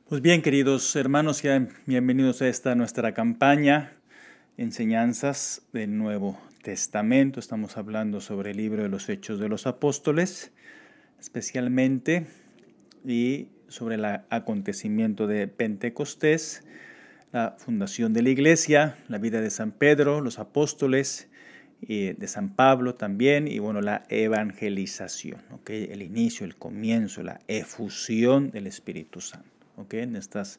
Pues bien, queridos hermanos, sean bienvenidos a esta nuestra campaña, Enseñanzas del Nuevo Testamento. Estamos hablando sobre el libro de los Hechos de los Apóstoles, especialmente, y sobre el acontecimiento de Pentecostés, la fundación de la Iglesia, la vida de San Pedro, los apóstoles, y de San Pablo también, y bueno, la evangelización, ¿okay? El inicio, el comienzo, la efusión del Espíritu Santo. ¿Okay? En estas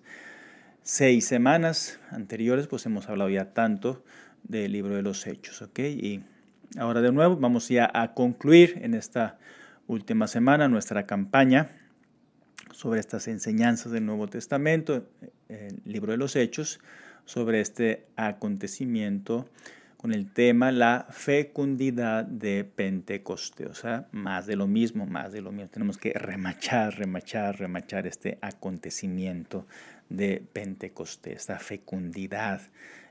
6 semanas anteriores pues hemos hablado ya tanto del libro de los Hechos, ¿ok? Y ahora de nuevo vamos ya a concluir en esta última semana nuestra campaña sobre estas enseñanzas del Nuevo Testamento, el libro de los Hechos, sobre este acontecimiento con el tema la fecundidad de Pentecostés, o sea, más de lo mismo, más de lo mismo. Tenemos que remachar este acontecimiento de Pentecostés, esta fecundidad,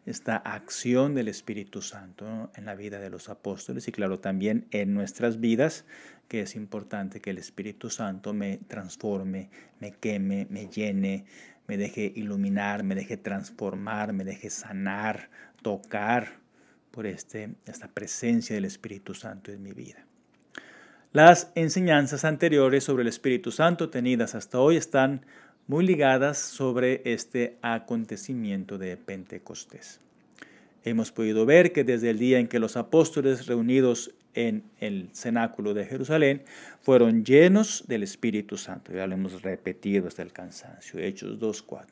esta acción del Espíritu Santo, ¿no?, en la vida de los apóstoles y claro, también en nuestras vidas, que es importante que el Espíritu Santo me transforme, me queme, me llene, me deje iluminar, me deje transformar, me deje sanar, tocar por esta presencia del Espíritu Santo en mi vida. Las enseñanzas anteriores sobre el Espíritu Santo tenidas hasta hoy están muy ligadas sobre este acontecimiento de Pentecostés. Hemos podido ver que desde el día en que los apóstoles reunidos en el cenáculo de Jerusalén fueron llenos del Espíritu Santo, ya lo hemos repetido hasta el cansancio, Hechos 2:4,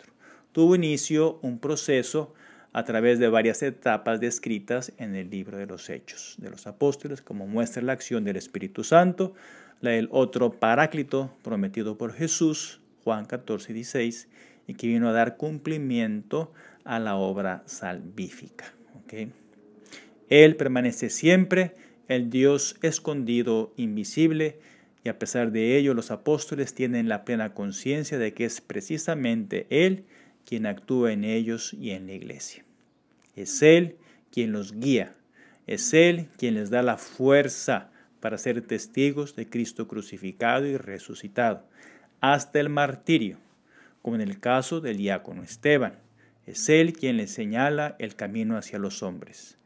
tuvo inicio un proceso a través de varias etapas descritas en el libro de los Hechos de los Apóstoles, como muestra la acción del Espíritu Santo, el otro Paráclito prometido por Jesús, Juan 14:16, y que vino a dar cumplimiento a la obra salvífica. ¿Okay? Él permanece siempre, el Dios escondido, invisible, y a pesar de ello los apóstoles tienen la plena conciencia de que es precisamente Él quien actúa en ellos y en la iglesia. Es Él quien los guía, es Él quien les da la fuerza para ser testigos de Cristo crucificado y resucitado, hasta el martirio, como en el caso del diácono Esteban. Es Él quien les señala el camino hacia los hombres.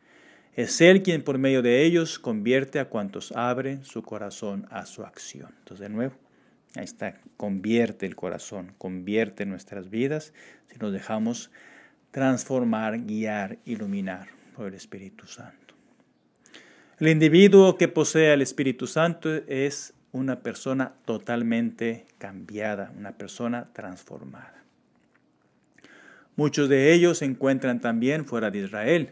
Es Él quien por medio de ellos convierte a cuantos abren su corazón a su acción. Entonces, de nuevo, ahí está, convierte el corazón, convierte nuestras vidas si nos dejamos transformar, guiar, iluminar por el Espíritu Santo. El individuo que posee al Espíritu Santo es una persona totalmente cambiada, una persona transformada. Muchos de ellos se encuentran también fuera de Israel,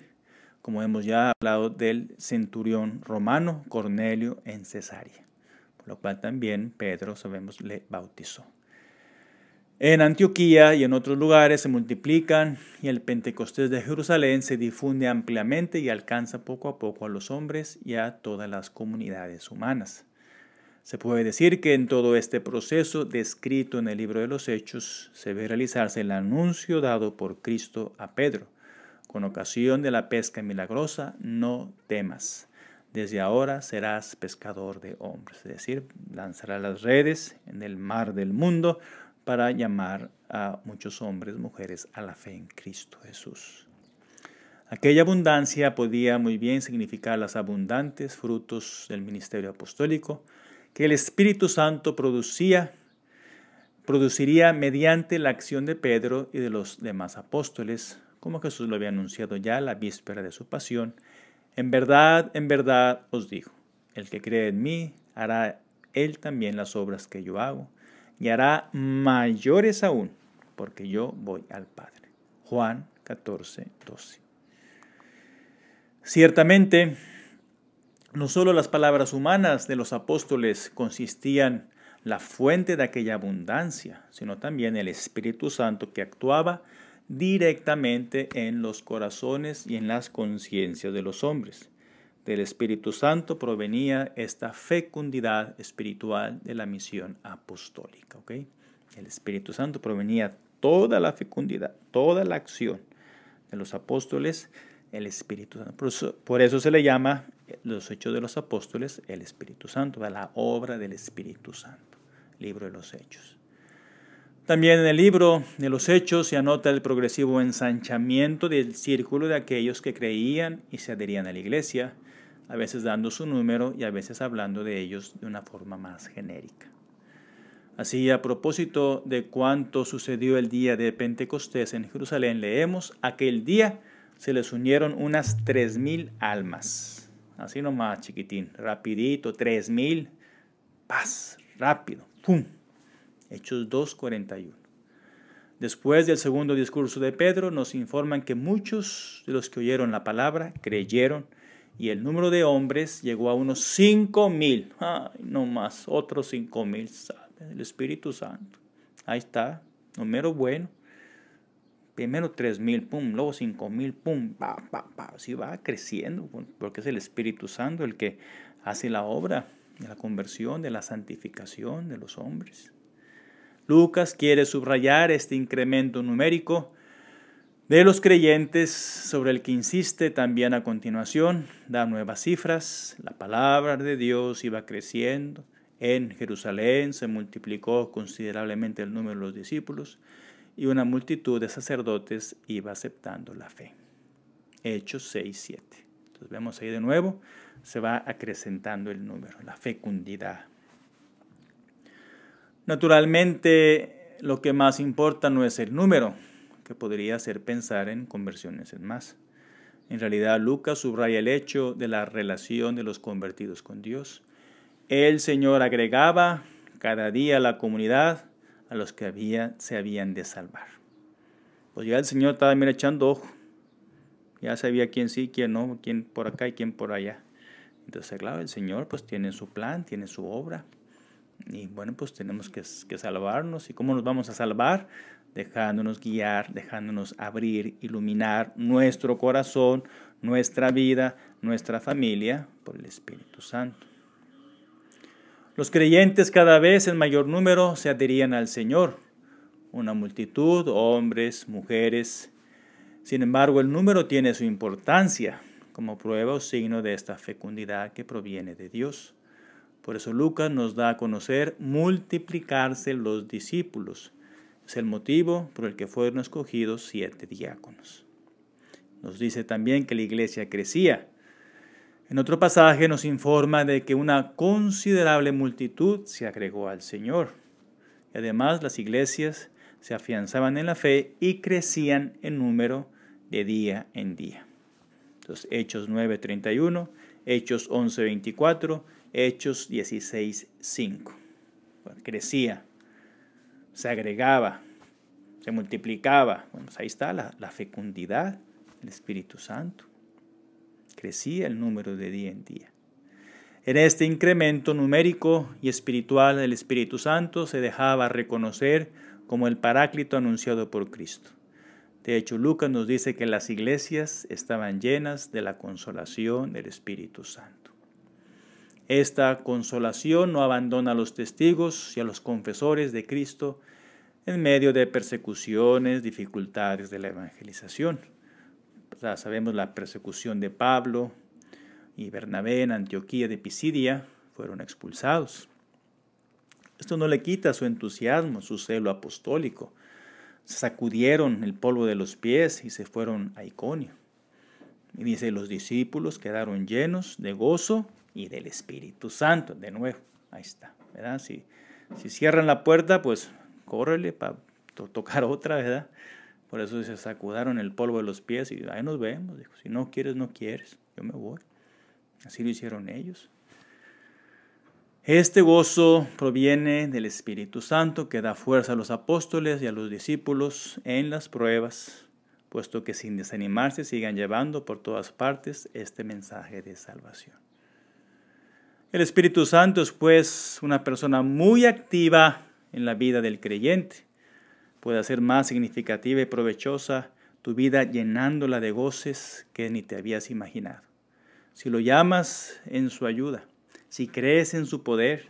como hemos ya hablado del centurión romano Cornelio en Cesarea, por lo cual también Pedro, sabemos, le bautizó. En Antioquía y en otros lugares se multiplican y el Pentecostés de Jerusalén se difunde ampliamente y alcanza poco a poco a los hombres y a todas las comunidades humanas. Se puede decir que en todo este proceso descrito en el libro de los Hechos se ve realizarse el anuncio dado por Cristo a Pedro. Con ocasión de la pesca milagrosa, no temas. Desde ahora serás pescador de hombres. Es decir, lanzarás las redes en el mar del mundo para llamar a muchos hombres, mujeres a la fe en Cristo Jesús. Aquella abundancia podía muy bien significar los abundantes frutos del ministerio apostólico que el Espíritu Santo produciría mediante la acción de Pedro y de los demás apóstoles, como Jesús lo había anunciado ya la víspera de su pasión. En verdad os digo, el que cree en mí, hará él también las obras que yo hago, y hará mayores aún, porque yo voy al Padre. Juan 14:12. Ciertamente, no solo las palabras humanas de los apóstoles consistían la fuente de aquella abundancia, sino también el Espíritu Santo que actuaba directamente en los corazones y en las conciencias de los hombres. Del Espíritu Santo provenía esta fecundidad espiritual de la misión apostólica. ¿Okay? El Espíritu Santo provenía toda la fecundidad, toda la acción de los apóstoles, el Espíritu Santo. Por eso se le llama los Hechos de los Apóstoles el Espíritu Santo, la obra del Espíritu Santo, libro de los Hechos. También en el libro de los Hechos se anota el progresivo ensanchamiento del círculo de aquellos que creían y se adherían a la iglesia, a veces dando su número y a veces hablando de ellos de una forma más genérica. Así, a propósito de cuánto sucedió el día de Pentecostés en Jerusalén, leemos: aquel día se les unieron unas 3,000 almas. Así nomás, chiquitín, rapidito, 3,000, paz, rápido, ¡pum! Hechos 2:41. Después del segundo discurso de Pedro, nos informan que muchos de los que oyeron la palabra creyeron y el número de hombres llegó a unos 5,000. Ay, no más, otros 5,000, el Espíritu Santo. Ahí está, número bueno. Primero 3,000, pum, luego 5,000, pum, así va creciendo, porque es el Espíritu Santo el que hace la obra de la conversión, de la santificación de los hombres. Lucas quiere subrayar este incremento numérico de los creyentes, sobre el que insiste también a continuación. Da nuevas cifras. La palabra de Dios iba creciendo. En Jerusalén se multiplicó considerablemente el número de los discípulos y una multitud de sacerdotes iba aceptando la fe. Hechos 6:7. Entonces vemos ahí de nuevo, se va acrecentando el número, la fecundidad. Naturalmente, lo que más importa no es el número, que podría hacer pensar en conversiones en masa. En realidad, Lucas subraya el hecho de la relación de los convertidos con Dios. El Señor agregaba cada día a la comunidad a los que se habían de salvar. Pues ya el Señor estaba echando ojo. Ya sabía quién sí, quién no, quién por acá y quién por allá. Entonces, claro, el Señor pues tiene su plan, tiene su obra. Y bueno, pues tenemos que salvarnos. ¿Y cómo nos vamos a salvar? Dejándonos guiar, dejándonos abrir, iluminar nuestro corazón, nuestra vida, nuestra familia por el Espíritu Santo. Los creyentes cada vez en mayor número se adherían al Señor. Una multitud, hombres, mujeres. Sin embargo, el número tiene su importancia como prueba o signo de esta fecundidad que proviene de Dios. Por eso Lucas nos da a conocer multiplicarse los discípulos. Es el motivo por el que fueron escogidos 7 diáconos. Nos dice también que la iglesia crecía. En otro pasaje nos informa de que una considerable multitud se agregó al Señor. Y además las iglesias se afianzaban en la fe y crecían en número de día en día. Entonces, Hechos 9:31, Hechos 11:24, Hechos 16:5. Bueno, crecía, se agregaba, se multiplicaba. Bueno, pues ahí está la fecundidad del Espíritu Santo. Crecía el número de día en día. En este incremento numérico y espiritual del Espíritu Santo se dejaba reconocer como el Paráclito anunciado por Cristo. De hecho, Lucas nos dice que las iglesias estaban llenas de la consolación del Espíritu Santo. Esta consolación no abandona a los testigos y a los confesores de Cristo en medio de persecuciones, dificultades de la evangelización. Sabemos la persecución de Pablo y Bernabé en Antioquía de Pisidia, fueron expulsados. Esto no le quita su entusiasmo, su celo apostólico. Sacudieron el polvo de los pies y se fueron a Iconio. Y dice, los discípulos quedaron llenos de gozo y del Espíritu Santo. De nuevo, ahí está, ¿verdad? Si cierran la puerta, pues córrele para tocar otra, ¿verdad? Por eso se sacudaron el polvo de los pies y ahí nos vemos. Dijo, si no quieres, no quieres, yo me voy. Así lo hicieron ellos. Este gozo proviene del Espíritu Santo que da fuerza a los apóstoles y a los discípulos en las pruebas, puesto que sin desanimarse sigan llevando por todas partes este mensaje de salvación. El Espíritu Santo es pues una persona muy activa en la vida del creyente. Puede hacer más significativa y provechosa tu vida llenándola de goces que ni te habías imaginado. Si lo llamas en su ayuda, si crees en su poder,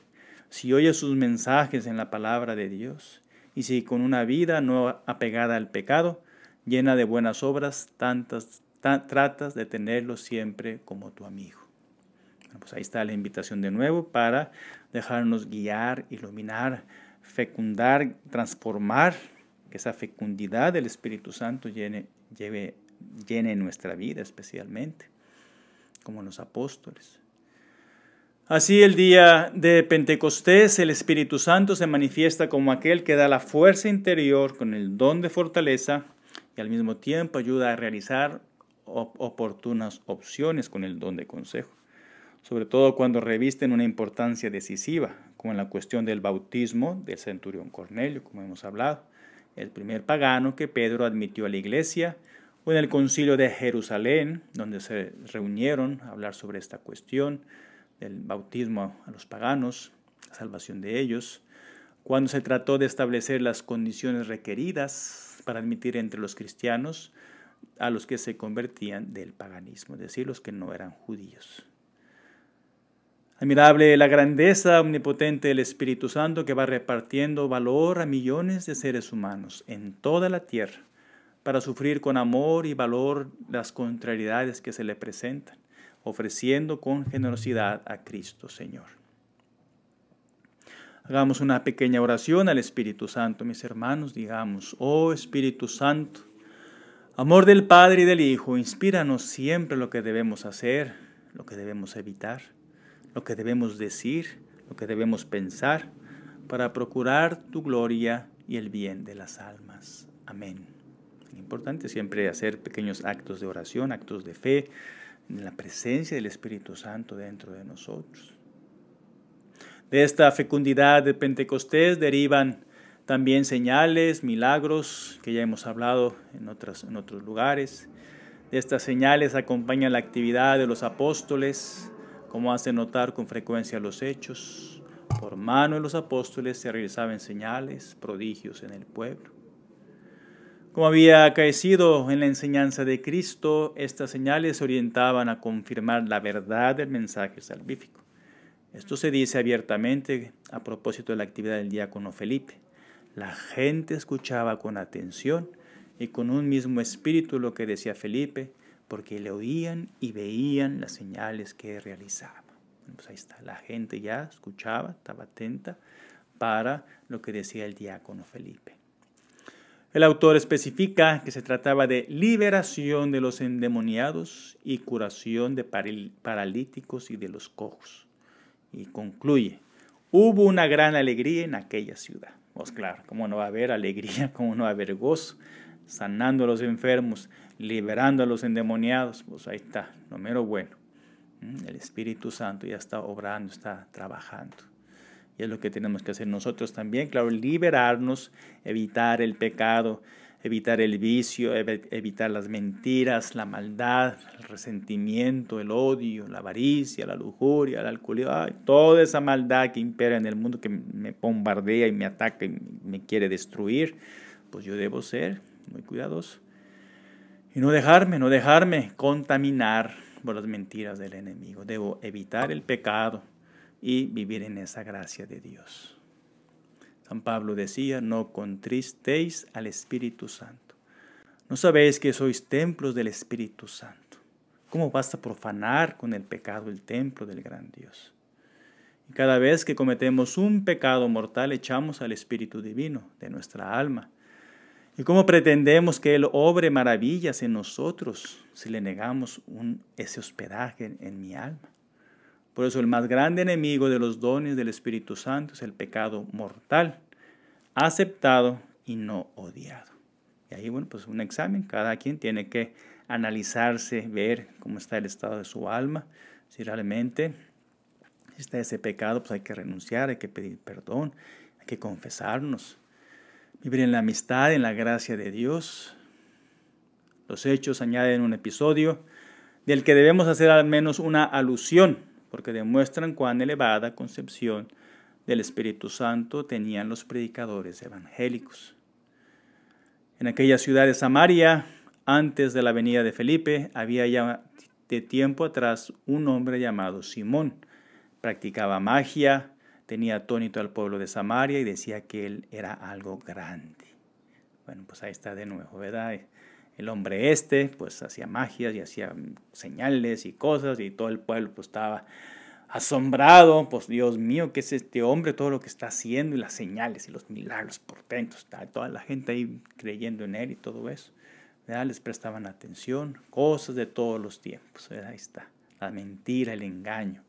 si oyes sus mensajes en la palabra de Dios, y si con una vida no apegada al pecado, llena de buenas obras, tratas de tenerlo siempre como tu amigo. Bueno, pues ahí está la invitación de nuevo para dejarnos guiar, iluminar, fecundar, transformar, que esa fecundidad del Espíritu Santo llene nuestra vida especialmente, como los apóstoles. Así el día de Pentecostés el Espíritu Santo se manifiesta como aquel que da la fuerza interior con el don de fortaleza y al mismo tiempo ayuda a realizar oportunas opciones con el don de consejo, sobre todo cuando revisten una importancia decisiva, como en la cuestión del bautismo del centurión Cornelio, como hemos hablado, el primer pagano que Pedro admitió a la iglesia, o en el concilio de Jerusalén, donde se reunieron a hablar sobre esta cuestión del bautismo a los paganos, la salvación de ellos, cuando se trató de establecer las condiciones requeridas para admitir entre los cristianos a los que se convertían del paganismo, es decir, los que no eran judíos. Admirable la grandeza omnipotente del Espíritu Santo que va repartiendo valor a millones de seres humanos en toda la tierra para sufrir con amor y valor las contrariedades que se le presentan, ofreciendo con generosidad a Cristo Señor. Hagamos una pequeña oración al Espíritu Santo, mis hermanos. Digamos: oh Espíritu Santo, amor del Padre y del Hijo, inspíranos siempre lo que debemos hacer, lo que debemos evitar, lo que debemos decir, lo que debemos pensar, para procurar tu gloria y el bien de las almas. Amén. Es importante siempre hacer pequeños actos de oración, actos de fe, en la presencia del Espíritu Santo dentro de nosotros. De esta fecundidad de Pentecostés derivan también señales, milagros, que ya hemos hablado en otros lugares. De estas señales acompaña la actividad de los apóstoles, como hace notar con frecuencia los hechos. Por mano de los apóstoles se realizaban señales, prodigios en el pueblo. Como había acaecido en la enseñanza de Cristo, estas señales se orientaban a confirmar la verdad del mensaje salvífico. Esto se dice abiertamente a propósito de la actividad del diácono Felipe. La gente escuchaba con atención y con un mismo espíritu lo que decía Felipe, porque le oían y veían las señales que realizaba. Pues ahí está, la gente ya escuchaba, estaba atenta para lo que decía el diácono Felipe. El autor especifica que se trataba de liberación de los endemoniados y curación de paralíticos y de los cojos. Y concluye: hubo una gran alegría en aquella ciudad. Pues claro, ¿cómo no va a haber alegría? ¿Cómo no va a haber gozo? Sanando a los enfermos, liberando a los endemoniados. Pues ahí está, lo mero bueno. El Espíritu Santo ya está obrando, está trabajando. Y es lo que tenemos que hacer nosotros también, claro, liberarnos, evitar el pecado, evitar el vicio, evitar las mentiras, la maldad, el resentimiento, el odio, la avaricia, la lujuria, el alcoholismo, toda esa maldad que impera en el mundo, que me bombardea y me ataca y me quiere destruir. Pues yo debo ser muy cuidadoso y no dejarme contaminar por las mentiras del enemigo. Debo evitar el pecado y vivir en esa gracia de Dios. San Pablo decía: no contristéis al Espíritu Santo. ¿No sabéis que sois templos del Espíritu Santo? ¿Cómo vas a profanar con el pecado el templo del gran Dios? Y cada vez que cometemos un pecado mortal, echamos al Espíritu Divino de nuestra alma. ¿Y cómo pretendemos que Él obre maravillas en nosotros si le negamos ese hospedaje en mi alma? Por eso el más grande enemigo de los dones del Espíritu Santo es el pecado mortal, aceptado y no odiado. Y ahí, bueno, pues un examen. Cada quien tiene que analizarse, ver cómo está el estado de su alma. Si realmente está ese pecado, pues hay que renunciar, hay que pedir perdón, hay que confesarnos. Vivir en la amistad, en la gracia de Dios. Los Hechos añaden un episodio del que debemos hacer al menos una alusión, porque demuestran cuán elevada concepción del Espíritu Santo tenían los predicadores evangélicos. En aquella ciudad de Samaria, antes de la venida de Felipe, había ya de tiempo atrás un hombre llamado Simón. Practicaba magia, tenía atónito al pueblo de Samaria y decía que él era algo grande. Bueno, pues ahí está de nuevo, ¿verdad? El hombre pues hacía magias y hacía señales y cosas, y todo el pueblo pues estaba asombrado, pues Dios mío, ¿qué es este hombre? Todo lo que está haciendo y las señales y los milagros, portentos, toda la gente ahí creyendo en él y todo eso. ¿Verdad? Les prestaban atención, cosas de todos los tiempos. ¿Verdad? Ahí está, la mentira, el engaño.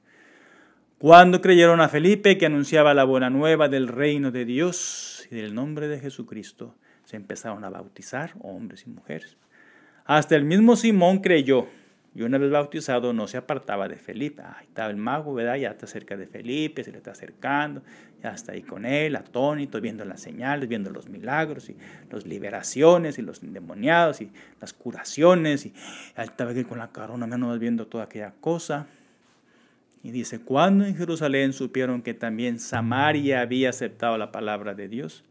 Cuando creyeron a Felipe, que anunciaba la buena nueva del reino de Dios y del nombre de Jesucristo, se empezaron a bautizar, hombres y mujeres. Hasta el mismo Simón creyó, y una vez bautizado no se apartaba de Felipe. Ahí estaba el mago, ¿verdad? Ya está cerca de Felipe, se le está acercando, ya está ahí con él, atónito, viendo las señales, viendo los milagros, y las liberaciones, y los endemoniados, y las curaciones, y ahí estaba aquí con la corona, menos viendo toda aquella cosa. Y dice, cuando en Jerusalén supieron que también Samaria había aceptado la palabra de Dios,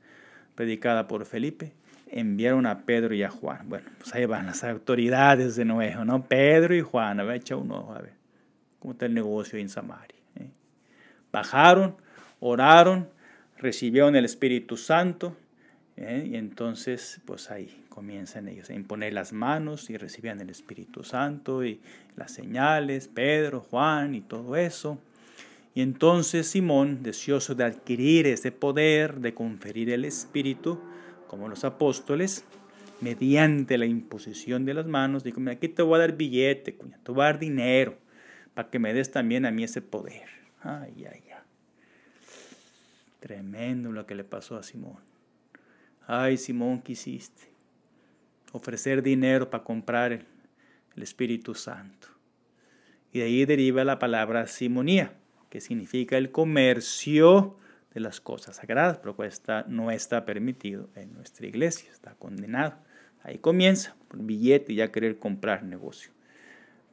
predicada por Felipe, enviaron a Pedro y a Juan. Bueno, pues ahí van las autoridades de nuevo, ¿no? Pedro y Juan, a ver, echa un ojo, a ver, cómo está el negocio en Samaria. Bajaron, oraron, recibieron el Espíritu Santo, y entonces, pues ahí comienzan ellos a imponer las manos y recibían el Espíritu Santo y las señales, Pedro, Juan y todo eso. Y entonces Simón, deseoso de adquirir ese poder, de conferir el Espíritu, como los apóstoles, mediante la imposición de las manos, dijo, mira, aquí te voy a dar billete, cuña, te voy a dar dinero, para que me des también a mí ese poder. Ay, ay, ay. Tremendo lo que le pasó a Simón. Ay, Simón, ¿qué hiciste? Ofrecer dinero para comprar el Espíritu Santo. Y de ahí deriva la palabra simonía, que significa el comercio de las cosas sagradas, pero no está permitido en nuestra iglesia, está condenado. Ahí comienza, por billete y ya querer comprar negocio.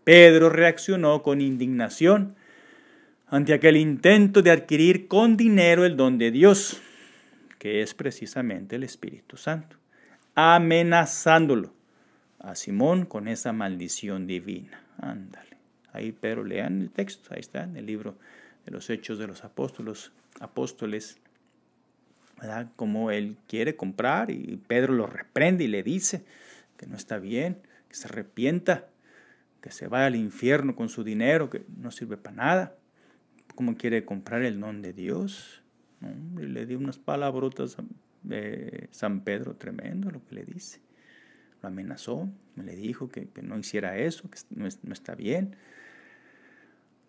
Pedro reaccionó con indignación ante aquel intento de adquirir con dinero el don de Dios, que es precisamente el Espíritu Santo, amenazándolo a Simón con esa maldición divina. Ándale. Ahí, pero lean el texto, ahí está, en el libro de los Hechos de los Apóstoles, ¿verdad? Como él quiere comprar y Pedro lo reprende y le dice que no está bien, que se arrepienta, que se vaya al infierno con su dinero, que no sirve para nada. ¿Cómo quiere comprar el don de Dios? Hombre, le dio unas palabrotas de San Pedro, tremendo lo que le dice. Lo amenazó, le dijo que no hiciera eso, que no está bien.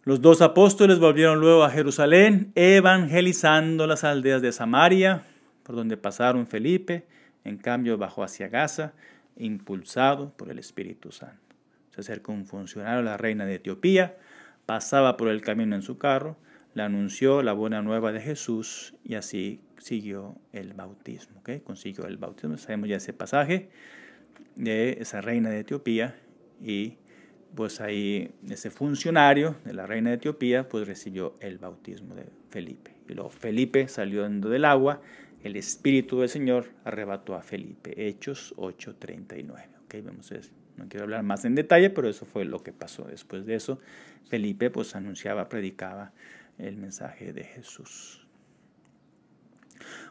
Los dos apóstoles volvieron luego a Jerusalén, evangelizando las aldeas de Samaria, por donde pasaron Felipe. En cambio bajó hacia Gaza, impulsado por el Espíritu Santo. Se acercó un funcionario, la reina de Etiopía, pasaba por el camino en su carro, le anunció la buena nueva de Jesús y así siguió el bautismo. ¿Okay? Consiguió el bautismo. Sabemos ya ese pasaje de esa reina de Etiopía y pues ahí ese funcionario de la reina de Etiopía pues recibió el bautismo de Felipe. Y luego Felipe saliendo del agua, el Espíritu del Señor arrebató a Felipe. Hechos 8:39. ¿Okay? Vemos eso. No quiero hablar más en detalle, pero eso fue lo que pasó. Después de eso, Felipe pues anunciaba, predicaba el mensaje de Jesús.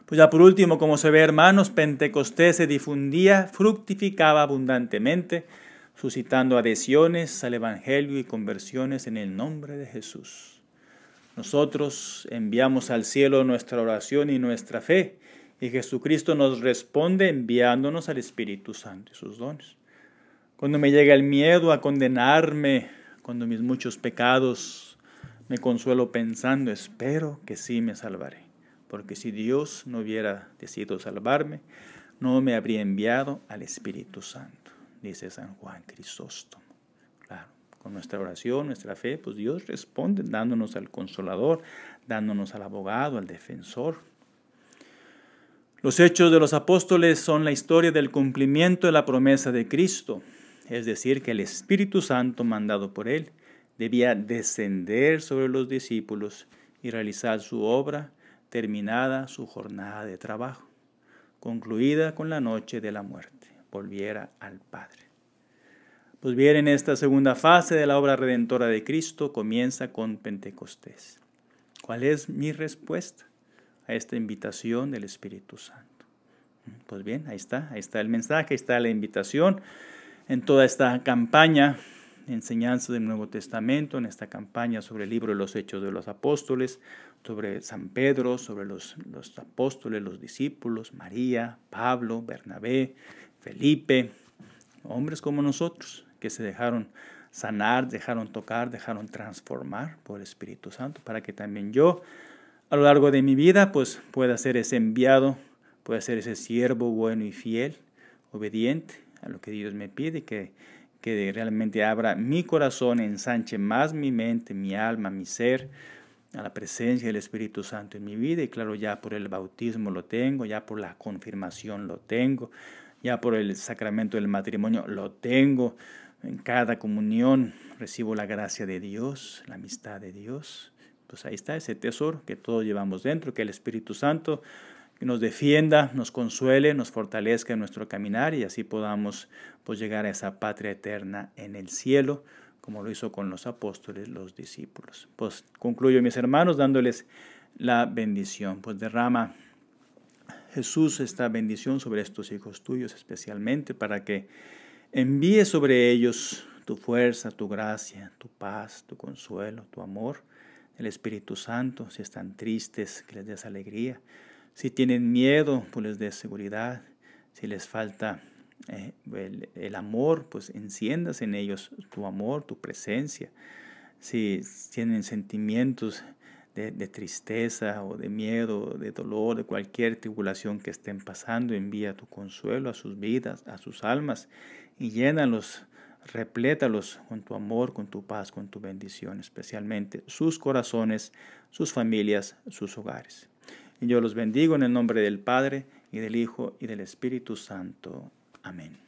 Pues ya por último, como se ve, hermanos, Pentecostés se difundía, fructificaba abundantemente, suscitando adhesiones al Evangelio y conversiones en el nombre de Jesús. Nosotros enviamos al cielo nuestra oración y nuestra fe, y Jesucristo nos responde enviándonos al Espíritu Santo y sus dones. Cuando me llega el miedo a condenarme, cuando mis muchos pecados, me consuelo pensando, espero que sí me salvaré. Porque si Dios no hubiera decidido salvarme, no me habría enviado al Espíritu Santo, dice San Juan Crisóstomo. Claro, con nuestra oración, nuestra fe, pues Dios responde dándonos al Consolador, dándonos al abogado, al defensor. Los Hechos de los Apóstoles son la historia del cumplimiento de la promesa de Cristo, es decir, que el Espíritu Santo mandado por Él debía descender sobre los discípulos y realizar su obra, terminada su jornada de trabajo, concluida con la noche de la muerte, volviera al Padre. Pues bien, en esta segunda fase de la obra redentora de Cristo comienza con Pentecostés. ¿Cuál es mi respuesta a esta invitación del Espíritu Santo? Pues bien, ahí está el mensaje, ahí está la invitación en toda esta campaña enseñanzas del Nuevo Testamento, en esta campaña sobre el libro de los Hechos de los Apóstoles, sobre San Pedro, sobre los apóstoles, los discípulos, María, Pablo, Bernabé, Felipe, hombres como nosotros, que se dejaron sanar, dejaron tocar, dejaron transformar por el Espíritu Santo, para que también yo, a lo largo de mi vida, pues pueda ser ese enviado, pueda ser ese siervo bueno y fiel, obediente a lo que Dios me pide, que realmente abra mi corazón, ensanche más mi mente, mi alma, mi ser, a la presencia del Espíritu Santo en mi vida. Y claro, ya por el bautismo lo tengo, ya por la confirmación lo tengo, ya por el sacramento del matrimonio lo tengo. En cada comunión recibo la gracia de Dios, la amistad de Dios. Pues ahí está ese tesoro que todos llevamos dentro, que el Espíritu Santo nos defienda, nos consuele, nos fortalezca en nuestro caminar y así podamos pues llegar a esa patria eterna en el cielo, como lo hizo con los apóstoles, los discípulos. Pues concluyo, mis hermanos, dándoles la bendición. Pues derrama Jesús esta bendición sobre estos hijos tuyos, especialmente para que envíe sobre ellos tu fuerza, tu gracia, tu paz, tu consuelo, tu amor, el Espíritu Santo. Si están tristes, que les des alegría. Si tienen miedo, pues les des seguridad. Si les falta el amor, pues enciendas en ellos tu amor, tu presencia. Si tienen sentimientos de tristeza o de miedo, de dolor, de cualquier tribulación que estén pasando, envía tu consuelo a sus vidas, a sus almas y llénalos, replétalos con tu amor, con tu paz, con tu bendición, especialmente sus corazones, sus familias, sus hogares. Y yo los bendigo en el nombre del Padre, y del Hijo, y del Espíritu Santo. Amén.